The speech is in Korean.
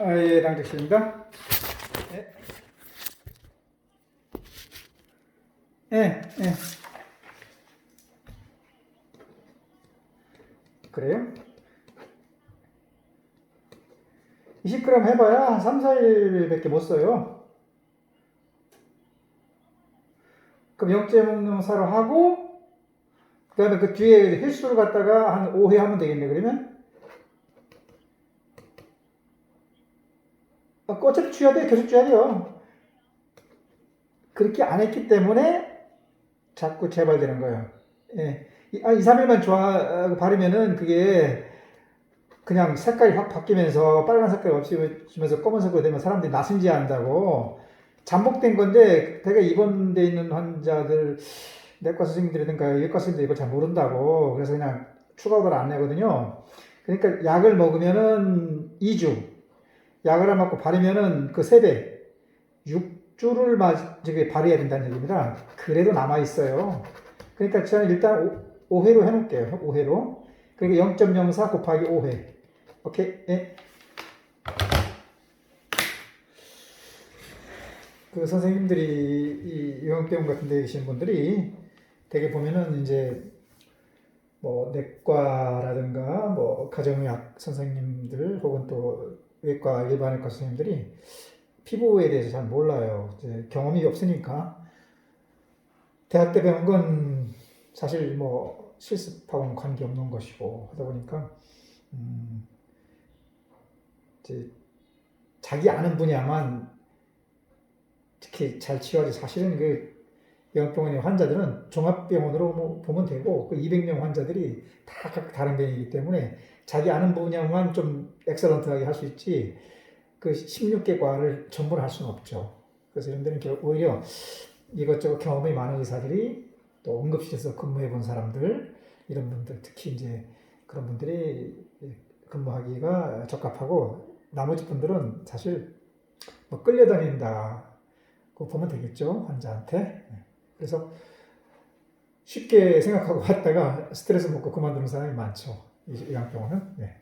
예, 당직실입니다. 예, 예, 예. 그래요? 20g 해봐야 한 3, 4일밖에 못 써요. 그럼 0.04로 하고, 그 다음에 그 뒤에 횟수를 갖다가 한 5회 하면 되겠네, 그러면? 어차피 쥐어야 돼, 계속 쥐어야 돼요. 그렇게 안 했기 때문에 자꾸 재발되는 거예요. 예. 2, 3일만 바르면은 그게 그냥 색깔이 확 바뀌면서 빨간 색깔이 없어지면서 검은색으로 되면 사람들이 나승지 한다고 잠복된 건데 제가 입원돼 있는 환자들 내과 선생님들이든가 외과 선생님들 이걸 잘 모른다고 그래서 그냥 추가적으로 안 내거든요. 그러니까 약을 먹으면은 2주, 약을 안 먹고 바르면은 그 3배, 6주를 저기 바르야 된다는 얘기입니다. 그래도 남아 있어요. 그러니까 저는 일단 5회로 해놓을게요. 5회로. 그러니까 0.04 곱하기 5회. 오케이? 예. 그 선생님들이 이 요양병원 같은 데 계신 분들이 되게 보면은 이제 뭐 내과라든가 뭐 가정의학 선생님들 혹은 또 외과 일반외과 선생님들이 피부에 대해서 잘 몰라요. 이제 경험이 없으니까 대학 때 배운 건 사실 뭐 실습하고는 관계없는 것이고 하다 보니까 음, 이제 자기 아는 분야만 특히 잘 치료하지. 사실은 그 요양병원의 환자들은 종합병원으로 보면 되고 그 200명 환자들이 다 각 다른 병이기 때문에 자기 아는 분야만 좀 엑셀런트하게 할 수 있지 그 16개 과를 전부 할 수는 없죠. 그래서 이런 데는 오히려 이것저것 경험이 많은 의사들이 또 응급실에서 근무해 본 사람들 이런 분들 특히 이제 그런 분들이 근무하기가 적합하고 나머지 분들은 사실 뭐 끌려다닌다 그 보면 되겠죠 환자한테. 그래서 쉽게 생각하고 왔다가 스트레스 먹고 그만두는 사람이 많죠 이 요양병원은. 네.